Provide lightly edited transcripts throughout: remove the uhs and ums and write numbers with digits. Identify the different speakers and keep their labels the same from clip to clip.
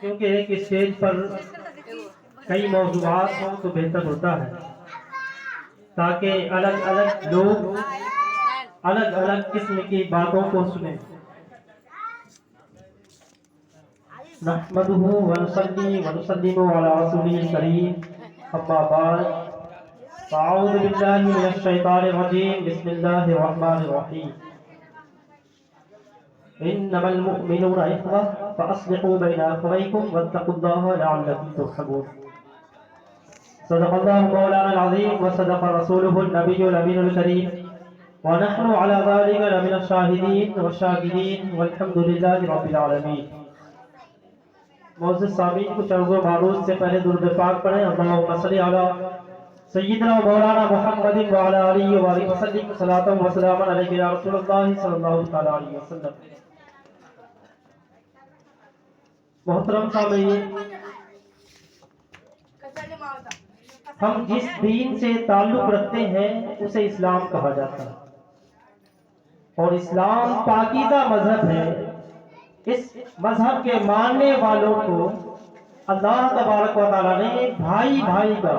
Speaker 1: کیونکہ ایک اسٹیج پر کئی موضوعات ہوں تو بہتر ہوتا ہے تاکہ الگ الگ لوگ الگ الگ قسم کی باتوں کو سنیں. نحمده ونصلي ونسلم على رسوله الكريم اما بعد فاعوذ بالله من الشيطان الرجيم بسم الله الرحمن الرحيم. انما المؤمنون اخوة فاصلحوا بين اخويكم واتقوا الله لعلكم ترحمون. صدق الله مولانا العظيم وصدق رسوله النبي الامين الكريم ونحن على ذلك لمن الشاهدين والشاكرين والحمد لله رب العالمين. معزز سامعین، کچھ عرض و معروض سے پہلے درود پاک پڑھیں. اللہم صلی علی سیدنا مولانا محمد وعلی آلہ وآلہ وسلم صلاۃ و سلام علیک یا رسول اللہ صلی اللہ تعالی علیہ وسلم. محترم سامعین، ہم جس دین سے تعلق رکھتے ہیں اسے اسلام کہا جاتا ہے، اور اسلام پاکیزہ مذہب ہے. اس مذہب کے ماننے والوں کو اللہ تبارک و تعالیٰ نے بھائی بھائی کا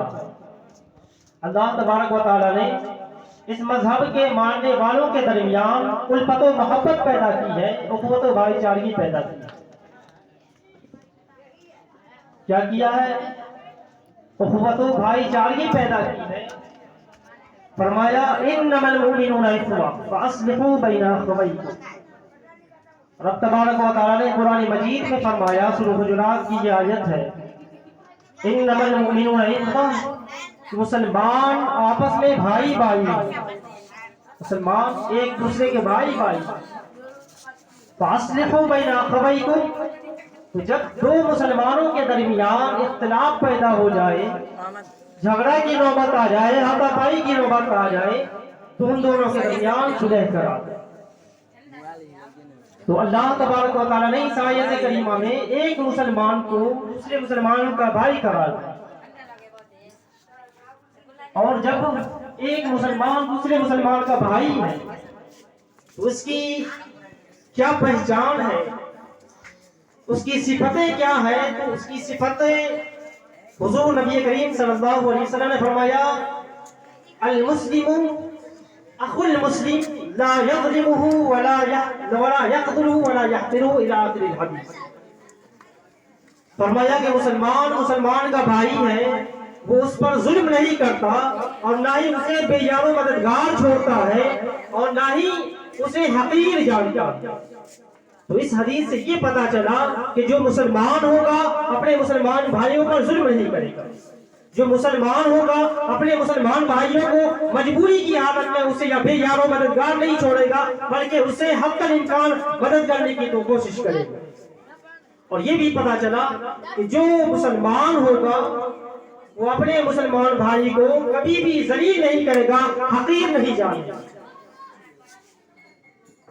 Speaker 1: اللہ تبارک و تعالیٰ نے اس مذہب کے ماننے والوں کے درمیان الفت و محبت پیدا کی ہے، اخوت و بھائی چارگی پیدا کی ہے. کیا کیا ہے؟ اخوت و بھائی چارگی پیدا کی ہے. فرمایا انما المؤمنون اخوة فاصلحوا بین اخویکم. رب تبارک و تعالیٰ نے قرآن مجید میں فرمایا، سورہ حجرات کی یہ آیت ہے، انما المؤمنون اخوة، مسلمان آپس میں بھائی بھائی، مسلمان ایک دوسرے کے بھائی بھائی. فاصلحوا بین اخویکم، تو جب دو مسلمانوں کے درمیان اختلاف پیدا ہو جائے، جھگڑا کی نوبت آ جائے، ہاتھا پائی کی نوبت آ جائے، تو ان دونوں کے درمیان صلح کرا دے. تو اللہ تبارک و تعالیٰ نے اس آیت کریمہ میں ایک مسلمان کو دوسرے مسلمان کا بھائی قرار دیا. اور جب ایک مسلمان دوسرے مسلمان کا بھائی ہے تو اس کی کیا پہچان ہے، اس کی صفتیں کیا ہے؟ تو اس کی صفتیں حضور نبی کریم صلی اللہ علیہ وسلم نے فرمایا، المسلم اخو المسلم لا يظلمه ولا يقتله ولا يحقره الى آخر الحدیث. فرمایا کہ مسلمان کا بھائی ہے، وہ اس پر ظلم نہیں کرتا اور نہ ہی اسے بے یار و مددگار چھوڑتا ہے اور نہ ہی اسے حقیر جانتا. تو اس حدیث سے یہ پتا چلا کہ جو مسلمان ہوگا اپنے مسلمان بھائیوں پر ظلم نہیں کرے گا، جو مسلمان ہوگا اپنے مسلمان بھائیوں کو مجبوری کی حالت میں اسے یا بے یار و مددگار نہیں چھوڑے گا، بلکہ اسے حق الامکان مدد کرنے کی تو کوشش کرے گا. اور یہ بھی پتا چلا کہ جو مسلمان ہوگا وہ اپنے مسلمان بھائی کو کبھی بھی ذلیل نہیں کرے گا، حقیر نہیں جانے گا.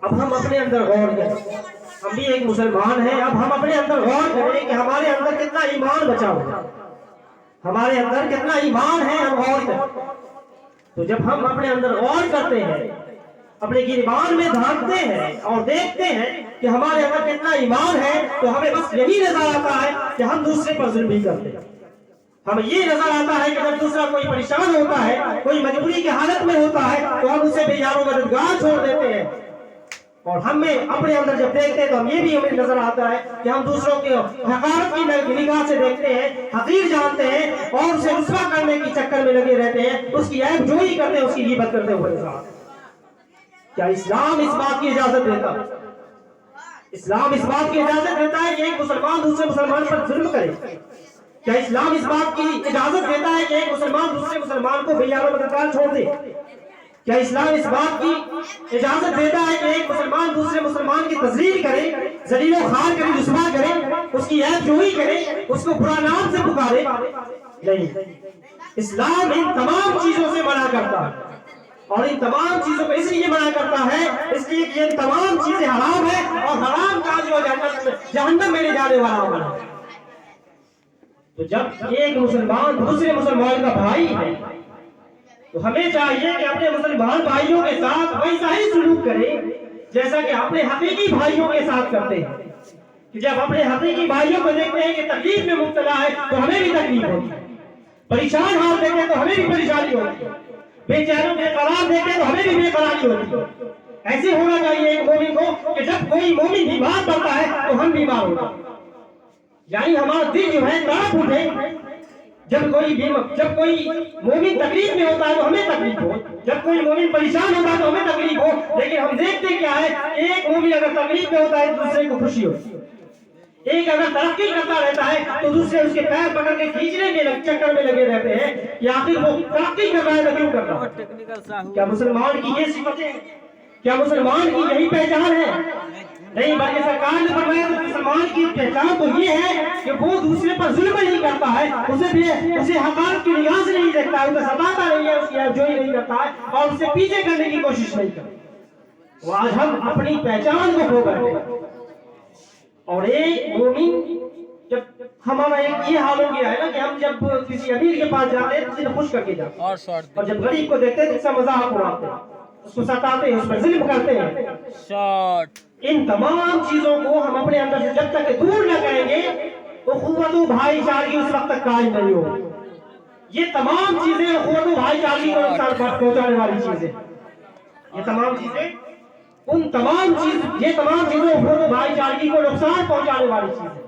Speaker 1: اب ہم اپنے اندر غور کریں، ہم بھی ایک مسلمان ہیں. اب ہم اپنے اندر غور کریں کہ ہمارے اندر کتنا ایمان بچا ہوا ہے، ہمارے اندر کتنا ایمان ہے. ہم غور کریں تو جب ہم اپنے اندر غور کرتے ہیں، اپنے گریبان میں دھانکتے ہیں اور دیکھتے ہیں کہ ہمارے اندر کتنا ایمان ہے، تو ہمیں بس یہی نظر آتا ہے کہ ہم دوسرے پر ظلم بھی کرتے ہیں. ہمیں یہ نظر آتا ہے کہ جب دوسرا کوئی پریشان ہوتا ہے، کوئی مجبوری کی حالت میں ہوتا ہے، تو ہم اسے بے یار و مددگار چھوڑ دیتے ہیں. اور ہمیں اپنے اندر جب دیکھتے ہیں تو ہم یہ بھی ہمیں نظر آتا ہے کہ ہم دوسروں کے حقارت کی نگاہ سے دیکھتے ہیں، حقیر جانتے ہیں اور اسے رسوا کرنے کی چکر میں لگے رہتے ہیں، اس کی عیب جوئی کرتے ہیں، اس کی غیبت کرتے ہوئے. کیا اسلام اس بات کی اجازت دیتا ہے؟ اسلام اس بات کی اجازت دیتا ہے کہ ایک مسلمان دوسرے مسلمان پر ظلم کرے؟ کیا اسلام اس بات کی اجازت دیتا ہے کہ ایک مسلمان دوسرے مسلمان کو بے یار و مددگار چھوڑ دے؟ کیا اسلام اس بات کی اجازت دیتا ہے کہ ایک مسلمان دوسرے مسلمان کی تذلیل کرے، ذلیل و خوار کرے، رسوا کرے، اس کی عیب جوئی کرے، اس کو برا نام سے پکارے؟ نہیں. اسلام ان تمام چیزوں سے منع کرتا ہے، اور ان تمام چیزوں کو اس لیے منع کرتا ہے اس لیے کہ یہ تمام چیزیں حرام ہیں اور حرام کاج و جہنم میں لے جانے والا عمل ہے. تو جب ایک مسلمان دوسرے مسلمان کا بھائی ہے تو ہمیں چاہیے کہ اپنے مسلمان بھائیوں کے ساتھ ویسا ہی سلوک کرے جیسا کہ اپنے حقیقی بھائیوں کے ساتھ کرتے ہیں. کہ جب اپنے حقیقی بھائیوں کو دیکھتے ہیں کہ تکلیف میں مبتلا ہے تو ہمیں بھی تکلیف ہوتی ہے، پریشان حال دیکھتے ہیں تو ہمیں بھی پریشانی ہوتی ہے، بے چینوں کے قرار دیکھتے ہیں تو ہمیں بھی بے قراری ہوتی ہے۔ ایسے ہونا چاہیے ایک مومن کو کہ جب کوئی مومن بیمار پڑتا ہے تو ہم بیمار ہوتے ہیں، یعنی ہمارا دل جو ہے تڑپ اٹھے۔ جب کوئی مومن تکلیف میں ہوتا ہے تو ہمیں تکلیف ہو، جب کوئی مومن پریشان ہوتا ہے تو ہمیں تکلیف ہو، لیکن ہم دیکھتے کیا ہے، ایک مومن اگر تکلیف میں ہوتا ہے تو دوسرے کو خوشی ہوتی ہے، ایک اگر ترقی کرتا رہتا ہے تو دوسرے اس کے پیر پکڑ کے کھینچنے کے چکر میں لگے رہتے ہیں کہ آخر وہ ترقی کر رہا ہے تو کیوں کر رہا ہے؟ کیا مسلمان کی یہ صفتیں ہیں؟ کیا مسلمان کی یہی پہچان ہے؟ نہیں، بلکہ سرکار نے فرمایا کہ مسلمان کی پہچان تو یہ ہے کہ وہ دوسرے پر ظلم نہیں کرتا ہے، اسے حقارت کی نگاہ سے نہیں دیکھتا ہے، اسے ستاتا نہیں ہے، اس کی عیبجوئی نہیں کرتا ہے اور اسے پیچھے کرنے کی کوشش نہیں کرتا۔ وہ آج ہم اپنی پہچان کو کھو بیٹھے ہیں، اور ایک مومن جب ہمارا ایک یہ حال ہو گیا ہے نا کہ ہم جب کسی امیر کے پاس جاتے ہیں تو اسے خوش کر کے جاتے ہیں، اور جب غریب کو دیکھتے ہیں تو اس کا مذاق اڑاتے ہیں، اس کو ستاتے ہیں، اس پر ظلم کرتے ہیں۔ ان تمام چیزوں کو ہم اپنے اندر سے جب تک دور نہ کریں گے تو اخوت و بھائی چارگی اس وقت تک قائم نہیں ہوگی۔ یہ تمام چیزیں اخوت و بھائی چارگی کو نقصان پہنچانے والی چیزیں، یہ تمام چیزیں اخوت و بھائی چارگی کو نقصان پہنچانے والی چیزیں۔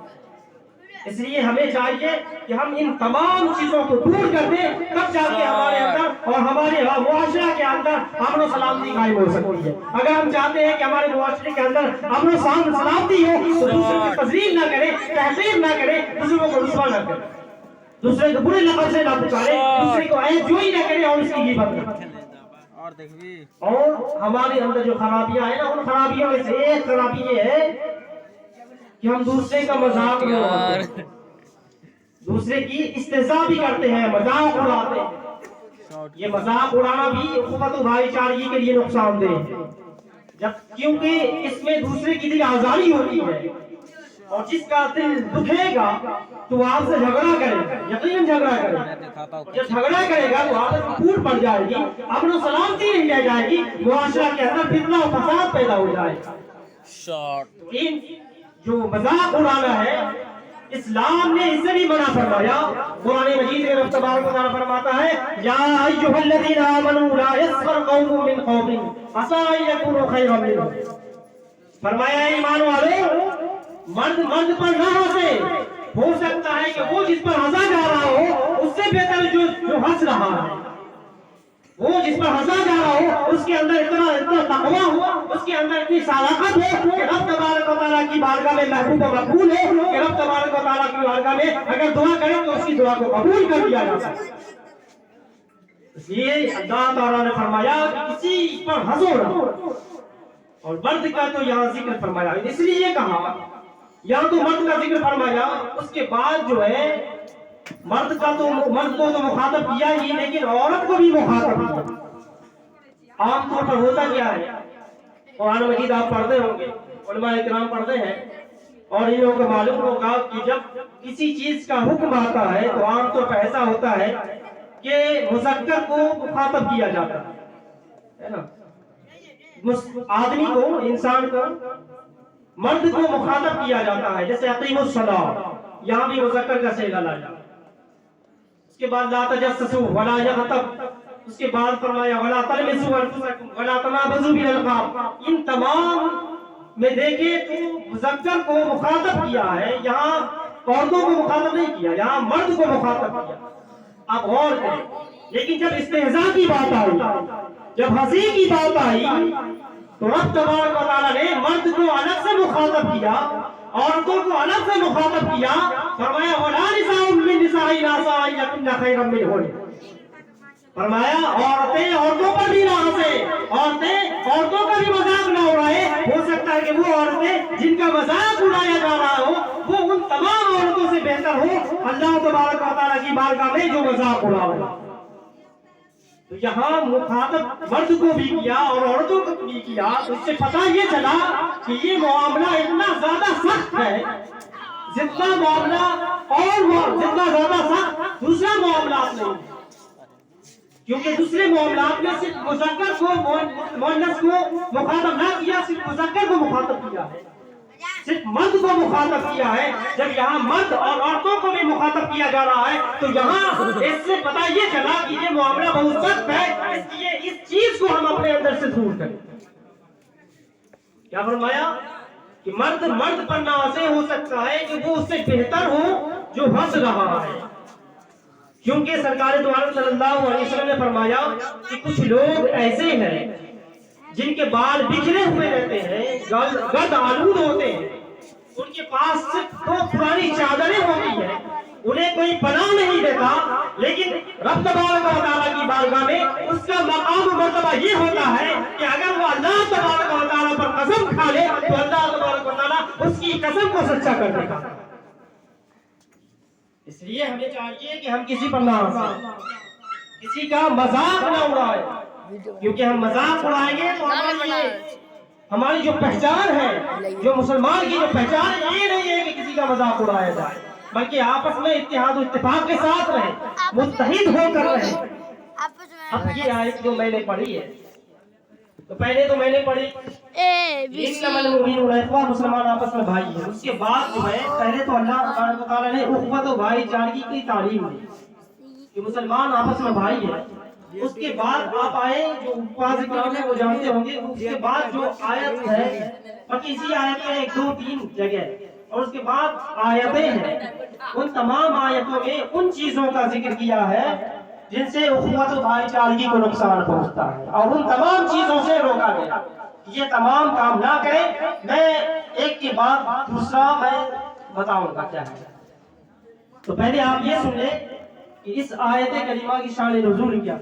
Speaker 1: اس لیے ہمیں چاہیے کہ ہم ان تمام چیزوں کو دور کر دیں، تب جا کے ہمارے اندر اور ہمارے معاشرہ کے اندر امن و سلامتی قائم ہو سکتی ہے۔ اگر ہم چاہتے ہیں کہ ہمارے معاشرے کے اندر امن و سلامتی ہو تو دوسروں کی تذلیل نہ کریں، تحقیر نہ کریں، دوسروں کو رسوا نہ کریں، دوسرے کو برے لفظ سے نہ پکاریں، دوسرے کو عیب جوئی نہ کریں اور اس کی غیبت نہ کریں۔ اور ہمارے اندر جو خرابیاں ہیں نا، ان خرابیوں میں سے ایک خرابی یہ ہے کہ ہم دوسرے کا مذاق نہیں اڑاتے، دوسرے کی استہزاء بھی کرتے ہیں، مذاق اڑاتے ہیں۔ یہ مذاق اڑانا بھی اخوت و بھائی چارگی کے لیے نقصان دہ ہے، کیونکہ اس میں دوسرے کی دل آزاری ہوتی ہے، اور جس کا دل دکھے گا تو آپ سے جھگڑا کرے گا، یقیناً جھگڑا کرے گا، جب جھگڑا کرے گا تو عادت پھوٹ پڑ جائے گی، امن و سلامتی نہیں رہ جائے گی، معاشرہ کے اندر فتنہ و فساد پیدا ہو جائے گا۔ جو مذاق اڑانا ہے، اسلام نے اس سے بھی منع فرمایا۔ قرآن مجید میں رب تبارک و تعالیٰ فرماتا ہے یا ایھا الذین آمنوا لا یسخر قوم من قوم عسى ان یکونوا خیرا منهم، فرمایا ایمان والو، مرد پر نہ ہنسے، ہو سکتا ہے کہ وہ جس پر ہنسا جا رہا ہو اس سے بہتر جو ہنس رہا ہے، وہ جس پر ہنسا جا رہا ہو اس کے اندر اتنا تقویٰ ہو، اس کے اندر اتنی صداقت ہو کہ رب تبارک و تعالیٰ کی بارگاہ میں محبوب و مقبول ہے، کہ رب تبارک و تعالیٰ کی بارگاہ میں اگر دعا کرے تو اس کی دعا کو قبول کر دیا جاتا ہے۔ اس لیے اللہ تعالیٰ نے فرمایا کہ کسی پر ہنسو نہ، اور مرد کا تو یہاں ذکر فرمایا، اس لیے یہ کہا یہاں تو مرد کا ذکر فرمایا، اس کے بعد جو ہے مرد کو تو مخاطب کیا ہی، لیکن عورت کو بھی مخاطب کیا۔ عام طور پر ہوتا کیا ہے، قرآن مجید آپ پڑھتے ہوں گے، علماء اکرام پڑھتے ہیں، اور ان لوگوں کو معلوم ہوگا کہ جب کسی چیز کا حکم آتا ہے تو عام طور پر ایسا ہوتا ہے کہ مذکر کو مخاطب کیا جاتا ہے نا، آدمی کو، انسان کو، مرد کو مخاطب کیا جاتا ہے، جیسے اقیموا الصلاۃ، یہاں بھی مذکر کا صیغہ لایا۔ اس کے بعد لا تجسسوا ولا یغتب، اس کے بعد فرمایا ولا تلمسوا انفسکم ولا تنابزوا بالالقاب۔ ان تمام میں دیکھیں تو مذکر کو مخاطب کیا ہے، یہاں عورتوں کو مخاطب نہیں کیا، یہاں مرد کو مخاطب کیا۔ آپ غور کریں، لیکن جب استہزاء کی بات آئی، جب ہنسی کی بات آئی تو رب تبارک و تعالیٰ نے مرد کو الگ سے مخاطب کیا، عورتوں کو الگ سے مخاطب کیا، فرمایا وَلَا نِسَاءٌ مِّن نِّسَاءِ عَسَىٰ أَن يَكُنَّ خَيْرًا مِّنْهُنَّ، فرمایا عورتیں عورتوں پر بھی نہ ہنسے، عورتیں عورتوں کا بھی مذاق نہ اڑائے، ہو سکتا ہے کہ وہ عورتیں جن کا مذاق اڑایا جا رہا ہو وہ ان تمام عورتوں سے بہتر ہو اللہ تبارک و تعالیٰ کی بارگاہ میں جو مذاق اڑائے۔ تو یہاں مخاطب مرد کو بھی کیا اور عورتوں کو بھی کیا، تو اس سے پتہ یہ چلا کہ یہ معاملہ اتنا زیادہ سخت ہے، جتنا معاملہ اور جتنا زیادہ سخت دوسرا معاملات نہیں، کیونکہ دوسرے معاملات میں صرف مذکر کو مؤنث کو مخاطب نہ کیا، صرف مذکر کو مخاطب کیا ہے، صرف مرد کو مخاطب کیا ہے. جب یہاں مرد اور عورتوں کو بھی مخاطب کیا جا رہا ہے تو یہاں اس سے پتہ یہ چلا کہ یہ معاملہ بہت سخت ہے، اس لیے اس چیز کو ہم اپنے اندر سے دور کریں. کیا فرمایا کہ مرد پر نازے ہو سکتا ہے کہ وہ اس سے بہتر ہو جو ہنس رہا ہے، کیونکہ سرکار دو عالم صلی اللہ علیہ وسلم نے فرمایا کہ کچھ لوگ ایسے ہیں جن کے بال بکھرے ہوئے رہتے ہیں، گرد آلود ہوتے ہیں، ان کے پاس صرف دو پرانی چادریں ہوتی ہیں، انہیں کوئی پناہ نہیں دیتا، لیکن رب تبارک و تعالیٰ کی بارگاہ میں اس کا مقام و مرتبہ یہ ہوتا ہے کہ اگر وہ اللہ تبارک و تعالیٰ پر قسم کھا لے تو اللہ تبارک و تعالیٰ اس کی قسم کو سچا کر دے گا. اس لیے ہمیں چاہیے کہ ہم کسی پر نہ ہنسیں، کسی کا مذاق نہ اڑائیں، کیونکہ ہم مذاق اڑائیں گے تو ہماری جو پہچان ہے، جو مسلمان کی جو پہچان ہے، یہ نہیں ہے کہ کسی کا مذاق اڑایا جائے، بلکہ آپس میں اتحاد و اتفاق کے ساتھ رہیں، متحد ہو کر رہیں. اب یہ آیت جو میں نے پڑھی ہے، تو پہلے تو میں نے پڑھی انما المؤمنون اخوہ، مسلمان آپس میں بھائی ہیں. اس کے بعد جو ہے پہلے تو اللہ تبارک و تعالیٰ نے اخوت و بھائی چارگی کی تعلیم دی کہ مسلمان آپس میں بھائی ہیں. اس کے بعد آپ آئے جو اوپر ذکر میں وہ جانتے ہوں گے، اس کے بعد جو آیت ہے، باقی اسی آیت میں 1 2 3 جگہ، اور اس کے بعد آیتیں ہیں، ان تمام آیتوں میں ان چیزوں کا ذکر کیا ہے جن سے اخوت و بھائی چارگی کو نقصان پہنچتا ہے، اور ان تمام چیزوں سے روکا گیا. یہ تمام کام نہ کریں. میں ایک کے بعد دوسرا میں بتاؤں گا کیا ہے. تو پہلے آپ یہ سن لیں کہ اس آیت کریمہ کی شان نزول کیا.